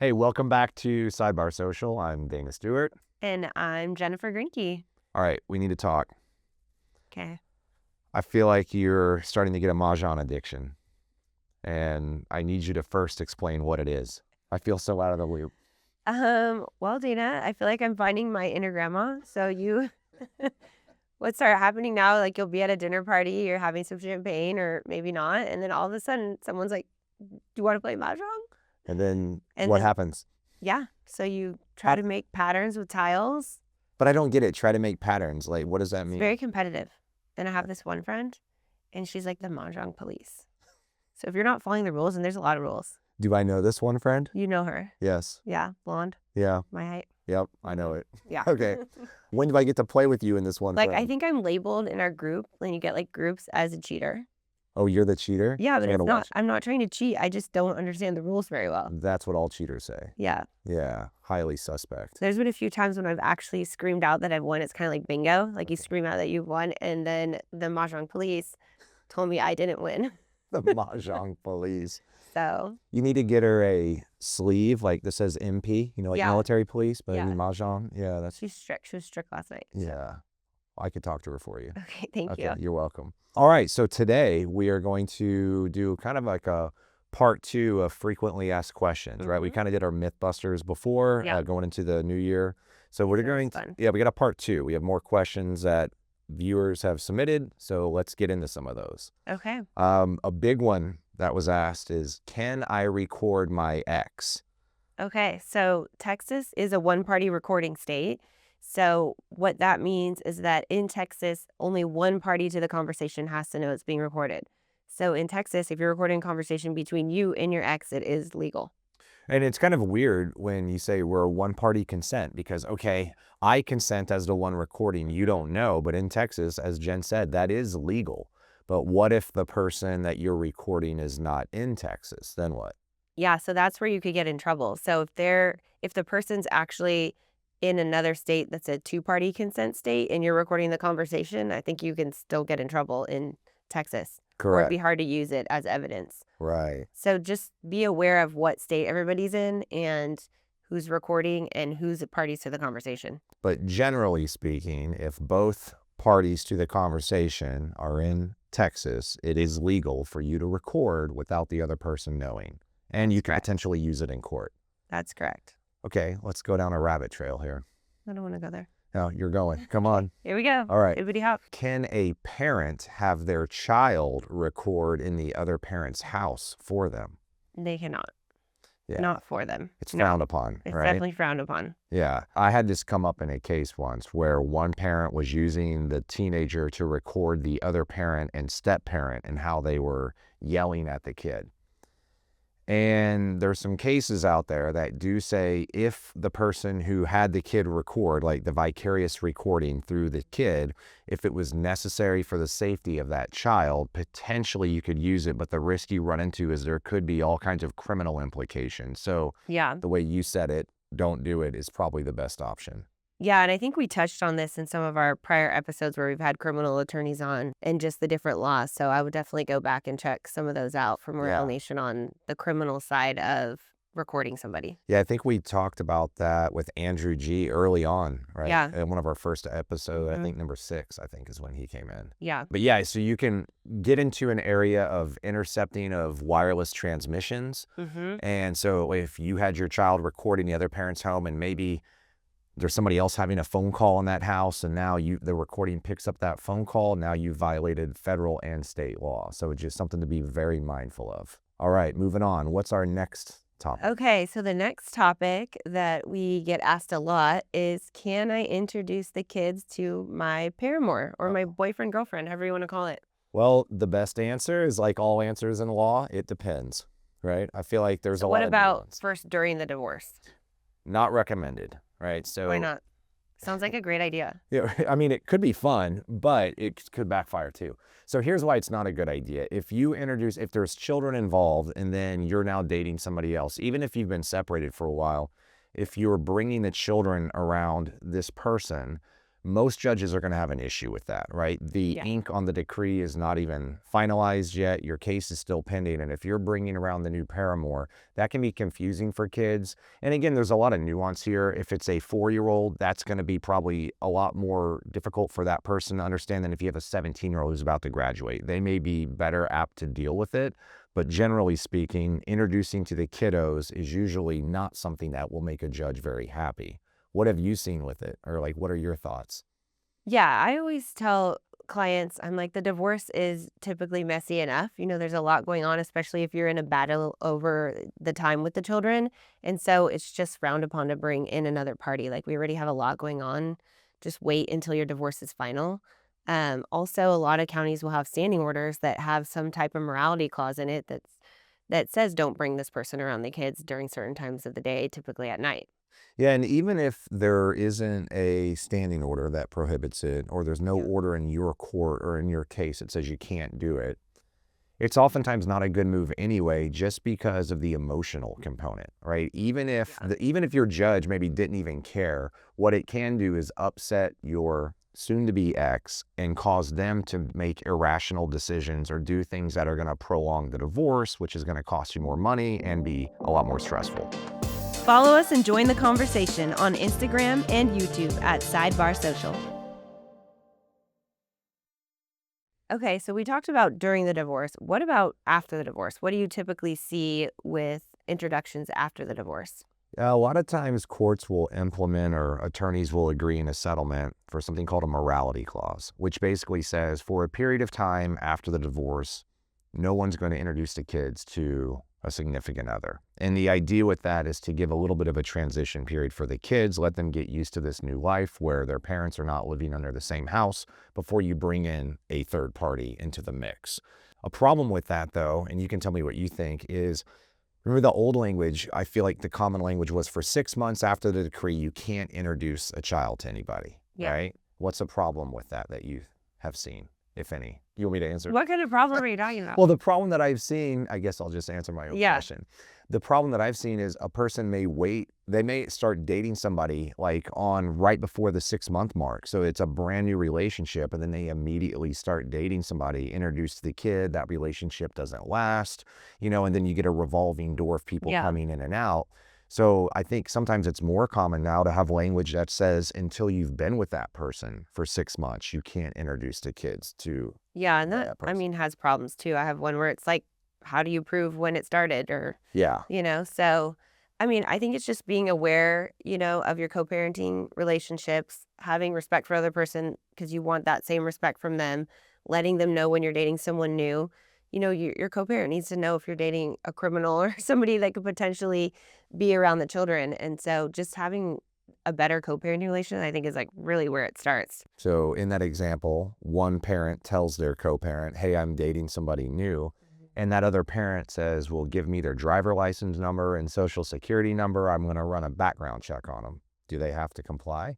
Hey, welcome back to Sidebar Social. I'm Dana Stewart. And I'm Jennifer Grinke. All right, we need to talk. Okay. I feel like you're starting to get a Mahjong addiction, and I need you to first explain what it is. I feel so out of the loop. Well, Dana, I feel like I'm finding my inner grandma. So what started happening now, like you'll be at a dinner party, you're having some champagne or maybe not. And then all of a sudden someone's like, do you want to play Mahjong? And then And what then, happens? yeah. So you try to make patterns with tiles. But I don't get it. Try to make patterns. Like, what does that It's mean? very competitive. And I have this one friend and she's like the Mahjong police. So if you're not following the rules, and there's a lot of rules. Do I know this one friend? You know her. Yes. Yeah. Blonde. Yeah. My height. Yep. I know it. Yeah. Okay. When do I get to play with you in this one Like, friend? I think I'm labeled in our group, when you get like groups, as a cheater. Oh, you're the cheater? Yeah, but I'm it's gonna not. watch. I'm not trying to cheat. I just don't understand the rules very well. That's what all cheaters say. Yeah. Yeah. Highly suspect. There's been a few times when I've actually screamed out that I've won. It's kind of like bingo. Like you scream out that you've won, and then the Mahjong police told me I didn't win. The Mahjong police. So You need to get her a sleeve like that says MP, like Yeah. military police, but Yeah. in Mahjong. Yeah, that's she's strict. She was strict last night. So. yeah. I could talk to her for you. Okay. Thank Okay, you. you're welcome. All right, so today we are going to do kind of like a part 2 of frequently asked questions, right? We kind of did our Mythbusters before Yeah. going into the new year. So we're That was going fun. we got a part 2. We have more questions that viewers have submitted, so let's get into some of those. Okay. A big one that was asked is, can I record my ex? Okay. So Texas is a one-party recording state. So what that means is that in Texas, only one party to the conversation has to know it's being recorded. So in Texas, if you're recording a conversation between you and your ex, it is legal. And it's kind of weird when you say we're a one-party consent because, okay, I consent as the one recording, you don't know, but in Texas, as Jen said, that is legal. But what if the person that you're recording is not in Texas? Then what? Yeah, so that's where you could get in trouble. So if the person's actually in another state that's a two-party consent state and you're recording the conversation, I think you can still get in trouble in Texas. Or it'd Correct. be hard to use it as evidence. Right. So just be aware of what state everybody's in and who's recording and who's parties to the conversation. But generally speaking, if both parties to the conversation are in Texas, it is legal for you to record without the other person knowing. And you can potentially use it in court. That's correct. Okay, let's go down a rabbit trail here. I don't want to go there. No, you're going. Come on. Here we go. All right. Everybody hop. Can a parent have their child record in the other parent's house for them? They cannot. Yeah. Not for them. It's No. frowned upon, It's right? definitely frowned upon. Yeah. I had this come up in a case once where one parent was using the teenager to record the other parent and step parent and how they were yelling at the kid. And there's some cases out there that do say if the person who had the kid record, like the vicarious recording through the kid, if it was necessary for the safety of that child, potentially you could use it. But the risk you run into is there could be all kinds of criminal implications. So Yeah. the way you said it, don't do it, is probably the best option. Yeah, and I think we touched on this in some of our prior episodes where we've had criminal attorneys on and just the different laws. So I would definitely go back and check some of those out from Royale Nation on the criminal side of recording somebody. Yeah, I think we talked about that with Andrew G early on, right? Yeah. In one of our first episodes, I think number 6, I think is when he came in. Yeah. But yeah, so you can get into an area of intercepting of wireless transmissions. And so if you had your child recording the other parent's home and maybe there's somebody else having a phone call in that house and now the recording picks up that phone call, now you violated federal and state law. So it's just something to be very mindful of. All right, moving on. What's our next topic? Okay, so the next topic that we get asked a lot is, can I introduce the kids to my paramour or my boyfriend, girlfriend, however you want to call it? Well, the best answer is like all answers in law, it depends, right? I feel like there's a lot What of about nuance. first during the divorce? Not recommended, right? So Why not? Sounds like a great idea. Yeah, I mean, it could be fun, but it could backfire too. So here's why it's not a good idea. If there's children involved and then you're now dating somebody else, even if you've been separated for a while, if you're bringing the children around this person, most judges are going to have an issue with that, right? The Yeah. ink on the decree is not even finalized yet. Your case is still pending. And if you're bringing around the new paramour, that can be confusing for kids. And again, there's a lot of nuance here. If it's a 4-year-old, that's going to be probably a lot more difficult for that person to understand than if you have a 17-year-old who's about to graduate. They may be better apt to deal with it. But generally speaking, introducing to the kiddos is usually not something that will make a judge very happy. What have you seen with it? Or like, what are your thoughts? Yeah, I always tell clients, I'm like, the divorce is typically messy enough. There's a lot going on, especially if you're in a battle over the time with the children. And so it's just frowned upon to bring in another party. Like, we already have a lot going on. Just wait until your divorce is final. Also, a lot of counties will have standing orders that have some type of morality clause in it that says don't bring this person around the kids during certain times of the day, typically at night. Yeah, and even if there isn't a standing order that prohibits it, or there's no Yeah. order in your court or in your case that says you can't do it, it's oftentimes not a good move anyway, just because of the emotional component, right? Yeah. Even if your judge maybe didn't even care, what it can do is upset your soon-to-be ex and cause them to make irrational decisions or do things that are going to prolong the divorce, which is going to cost you more money and be a lot more stressful. Follow us and join the conversation on Instagram and YouTube at Sidebar Social. Okay, so we talked about during the divorce. What about after the divorce? What do you typically see with introductions after the divorce? A lot of times courts will implement or attorneys will agree in a settlement for something called a morality clause, which basically says for a period of time after the divorce, no one's going to introduce the kids to a significant other. And the idea with that is to give a little bit of a transition period for the kids, let them get used to this new life where their parents are not living under the same house before you bring in a third party into the mix. A problem with that, though, and you can tell me what you think, is remember the old language, I feel like the common language was for 6 months after the decree, you can't introduce a child to anybody, Yeah. right? What's a problem with that you have seen, if any? You want me to answer? What kind of problem are you talking about? Well, the problem that I've seen, I guess I'll just answer my own Yeah. question. The problem that I've seen is a person may wait, they may start dating somebody like on right before the 6-month mark. So it's a brand new relationship, and then they immediately start dating somebody, introduce the kid, that relationship doesn't last, and then you get a revolving door of people Yeah. coming in and out. So I think sometimes it's more common now to have language that says until you've been with that person for 6 months, you can't introduce the kids to Yeah, and that that, person. has problems too. I have one where it's like, how do you prove when it started? Or, Yeah. so, I think it's just being aware, of your co-parenting relationships, having respect for other person because you want that same respect from them, letting them know when you're dating someone new. Your co-parent needs to know if you're dating a criminal or somebody that could potentially be around the children. And so just having a better co-parenting relation, I think, is like really where it starts. So in that example, one parent tells their co-parent, hey, I'm dating somebody new. And that other parent says, well, give me their driver license number and social security number. I'm going to run a background check on them. Do they have to comply?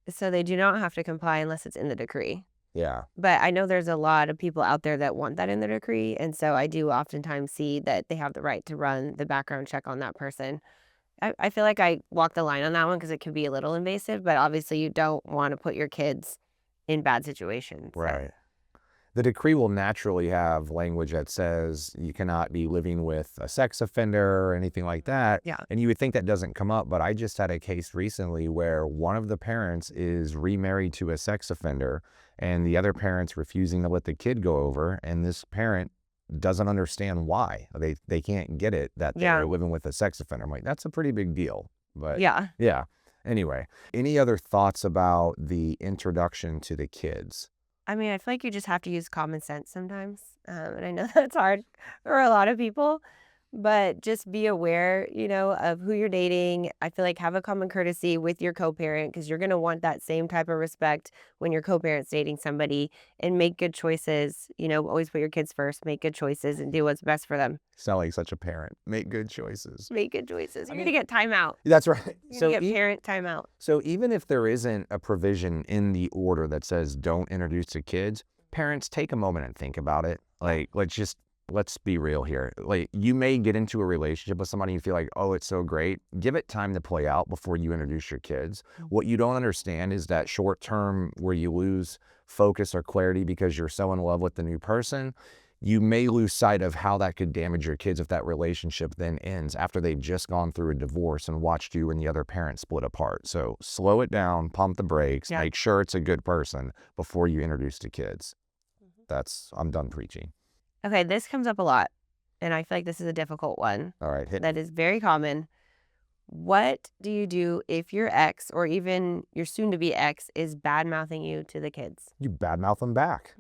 So they do not have to comply unless it's in the decree. Yeah. But I know there's a lot of people out there that want that in the decree. And so I do oftentimes see that they have the right to run the background check on that person. I feel like I walk the line on that one because it can be a little invasive, but obviously you don't want to put your kids in bad situations. So. Right. The decree will naturally have language that says you cannot be living with a sex offender or anything like that. Yeah. And you would think that doesn't come up, but I just had a case recently where one of the parents is remarried to a sex offender and the other parent's refusing to let the kid go over. And this parent doesn't understand why. They can't get it that they're Yeah. living with a sex offender. I'm like, that's a pretty big deal. But Yeah. yeah. Anyway, any other thoughts about the introduction to the kids? I feel like you just have to use common sense sometimes. And I know that's hard for a lot of people, but just be aware, of who you're dating. I feel like have a common courtesy with your co-parent because you're going to want that same type of respect when your co-parent's dating somebody, and make good choices. Always put your kids first, make good choices and do what's best for them. Sound like such a parent. Make good choices. Make good choices. You're mean- going to get timeout. That's right. You're going to get parent timeout. So even if there isn't a provision in the order that says don't introduce to kids, parents take a moment and think about it. Like, let's just let's be real here. Like, you may get into a relationship with somebody and you feel like, oh, it's so great. Give it time to play out before you introduce your kids. What you don't understand is that short term where you lose focus or clarity because you're so in love with the new person, you may lose sight of how that could damage your kids if that relationship then ends after they've just gone through a divorce and watched you and the other parent split apart. So slow it down, pump the brakes, make sure it's a good person before you introduce the kids. I'm done preaching. Okay, this comes up a lot, and I feel like this is a difficult one. All right, hit that me. is very common. What do you do if your ex or even your soon-to-be ex is bad-mouthing you to the kids? You badmouth them back,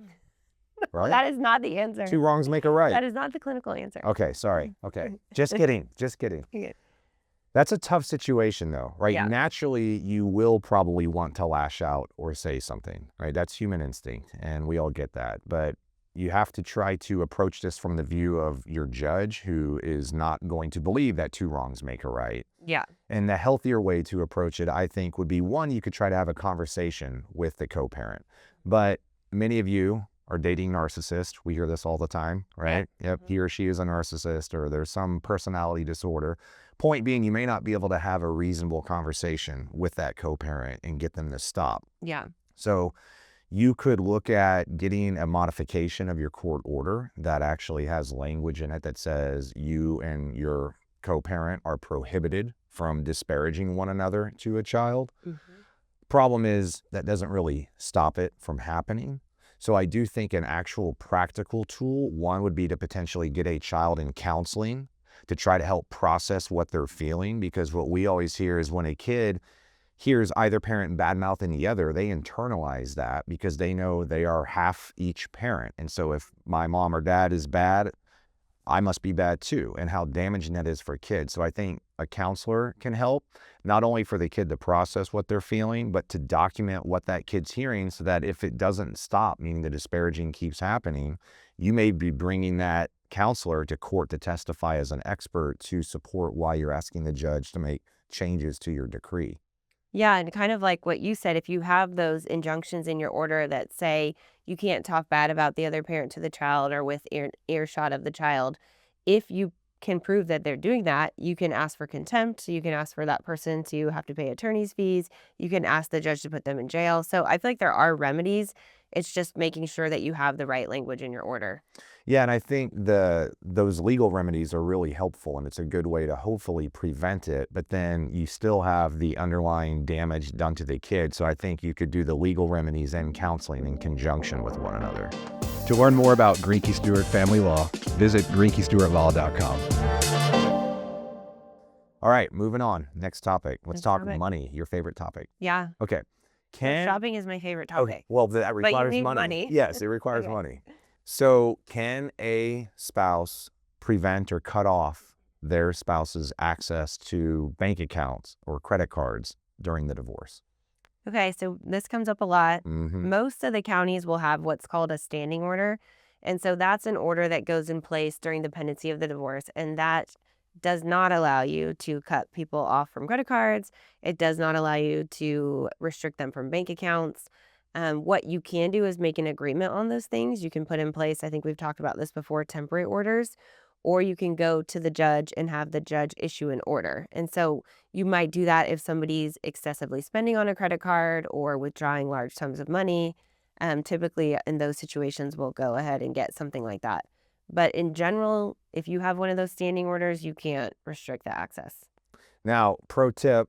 right? That is not the answer. 2 wrongs make a right. That is not the clinical answer. Okay, sorry. Okay, just kidding. Just kidding. Okay. That's a tough situation though, right? Yeah. Naturally, you will probably want to lash out or say something, right? That's human instinct, and we all get that. But you have to try to approach this from the view of your judge, who is not going to believe that 2 wrongs make a right. Yeah. And the healthier way to approach it, I think, would be, one, you could try to have a conversation with the co-parent. But many of you are dating narcissists. We hear this all the time, right? Yep, he or she is a narcissist, or there's some personality disorder. Point being, you may not be able to have a reasonable conversation with that co-parent and get them to stop. Yeah. So you could look at getting a modification of your court order that actually has language in it that says you and your co-parent are prohibited from disparaging one another to a child. Problem is, that doesn't really stop it from happening. So I do think an actual practical tool, one would be to potentially get a child in counseling to try to help process what they're feeling, because what we always hear is when a kid hears either parent badmouthing the other, they internalize that because they know they are half each parent. And so if my mom or dad is bad, I must be bad too, and how damaging that is for kids. So I think a counselor can help, not only for the kid to process what they're feeling, but to document what that kid's hearing, so that if it doesn't stop, meaning the disparaging keeps happening, you may be bringing that counselor to court to testify as an expert to support why you're asking the judge to make changes to your decree. Yeah, and kind of like what you said, if you have those injunctions in your order that say you can't talk bad about the other parent to the child or with earshot of the child, if you can prove that they're doing that, you can ask for contempt. You can ask for that person to have to pay attorney's fees. You can ask the judge to put them in jail. So I feel like there are remedies. It's just making sure that you have the right language in your order. Yeah, and I think those legal remedies are really helpful, and it's a good way to hopefully prevent it, but then you still have the underlying damage done to the kid. So I think you could do the legal remedies and counseling in conjunction with one another. To learn more about Greinke Stewart Family Law, visit greinkestuartlaw.com. All right, moving on. Next topic. Let's Next talk topic. money, your favorite topic. Yeah. Okay. Shopping is my favorite topic. Okay, well, that you requires need money. money. Yes, it requires Okay. money. So can a spouse prevent or cut off their spouse's access to bank accounts or credit cards during the divorce? Okay, so this comes up a lot. Mm-hmm. Most of the counties will have what's called a standing order. And so that's an order that goes in place during the pendency of the divorce. And that does not allow you to cut people off from credit cards. It does not allow you to restrict them from bank accounts. What you can do is make an agreement on those things. You can put in place, I think we've talked about this before, temporary orders, or you can go to the judge and have the judge issue an order. And so you might do that if somebody's excessively spending on a credit card or withdrawing large sums of money. Typically in those situations, we'll go ahead and get something like that. But in general, if you have one of those standing orders, you can't restrict the access. Now, pro tip,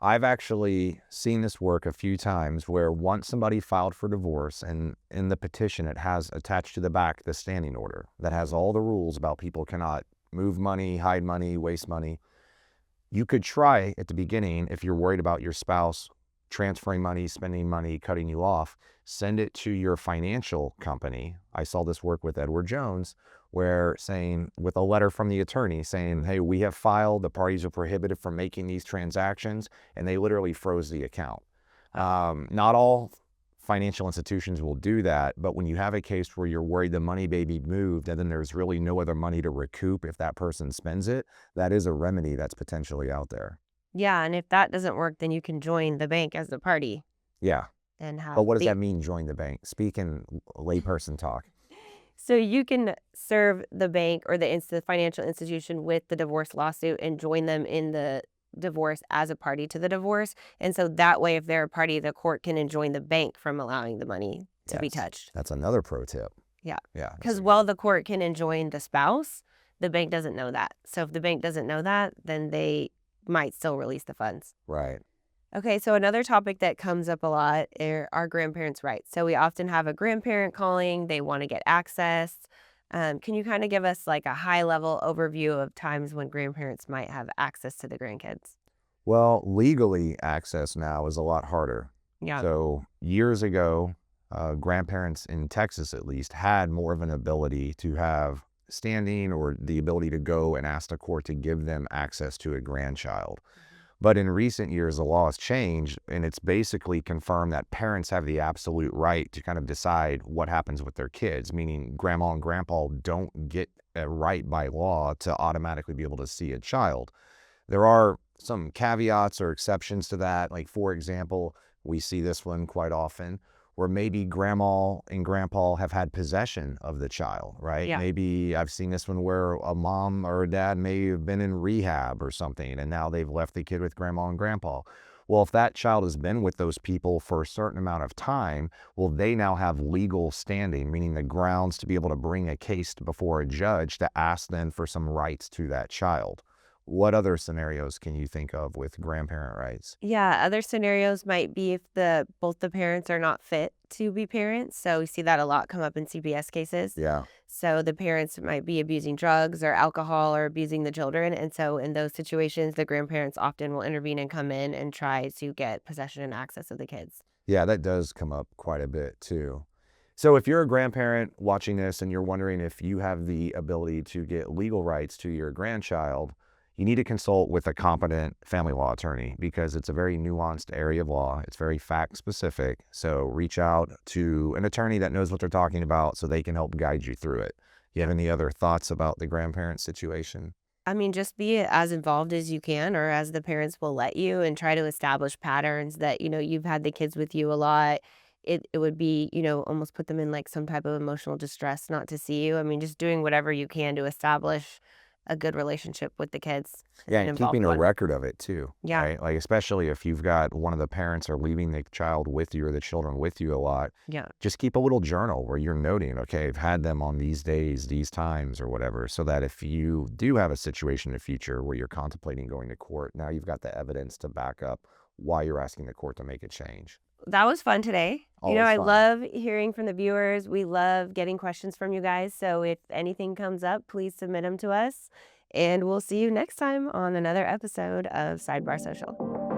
I've actually seen this work a few times where once somebody filed for divorce and in the petition, it has attached to the back the standing order that has all the rules about people cannot move money, hide money, waste money. You could try at the beginning, if you're worried about your spouse transferring money, spending money, cutting you off, send it to your financial company. I saw this work with Edward Jones, where saying, with a letter from the attorney saying, hey, we have filed, the parties are prohibited from making these transactions, and they literally froze the account. Not all financial institutions will do that, but when you have a case where you're worried the money may be moved and then there's really no other money to recoup if that person spends it, that is a remedy that's potentially out there. Yeah, and if that doesn't work, then you can join the bank as the party Yeah. and have But what does that mean, join the bank? Speak in layperson talk. So you can serve the bank or the financial institution with the divorce lawsuit and join them in the divorce as a party to the divorce. And so that way, if they're a party, the court can enjoin the bank from allowing the money to be Yes. touched. That's another pro tip. Yeah. Yeah. Because while the court can enjoin the spouse, the bank doesn't know that. So if the bank doesn't know that, then they might still release the funds. Right. Okay, so another topic that comes up a lot are grandparents' rights. So we often have a grandparent calling, they want to get access. Can you kind of give us like a high level overview of times when grandparents might have access to the grandkids? Well, legally access now is a lot harder. Yeah. So years ago, grandparents in Texas at least had more of an ability to have standing or the ability to go and ask the court to give them access to a grandchild. But in recent years, the law has changed, and it's basically confirmed that parents have the absolute right to kind of decide what happens with their kids, meaning grandma and grandpa don't get a right by law to automatically be able to see a child. There are some caveats or exceptions to that. Like, for example, we see this one quite often where maybe grandma and grandpa have had possession of the child, right? Yeah. Maybe I've seen this one where a mom or a dad may have been in rehab or something, and now they've left the kid with grandma and grandpa. Well, if that child has been with those people for a certain amount of time, well, they now have legal standing, meaning the grounds to be able to bring a case before a judge to ask them for some rights to that child. What other scenarios can you think of with grandparent rights? Yeah, other scenarios might be if both the parents are not fit to be parents. So we see that a lot come up in CPS cases. Yeah. So the parents might be abusing drugs or alcohol or abusing the children. And so in those situations, the grandparents often will intervene and come in and try to get possession and access of the kids. Yeah, that does come up quite a bit too. So if you're a grandparent watching this and you're wondering if you have the ability to get legal rights to your grandchild, you need to consult with a competent family law attorney because it's a very nuanced area of law. It's very fact specific. So reach out to an attorney that knows what they're talking about so they can help guide you through it. You have any other thoughts about the grandparent situation? I mean, just be as involved as you can or as the parents will let you and try to establish patterns that, you've had the kids with you a lot. It would be, almost put them in like some type of emotional distress not to see you. I mean, just doing whatever you can to establish a good relationship with the kids. Yeah, An and involved keeping a one. record of it too, Yeah. right? Like, especially if you've got one of the parents are leaving the child with you or the children with you a lot, Yeah. just keep a little journal where you're noting, okay, I've had them on these days, these times, or whatever, so that if you do have a situation in the future where you're contemplating going to court, now you've got the evidence to back up why you're asking the court to make a change. That was fun today. Always I fun. love hearing from the viewers. We love getting questions from you guys. So if anything comes up, please submit them to us. And we'll see you next time on another episode of Sidebar Social.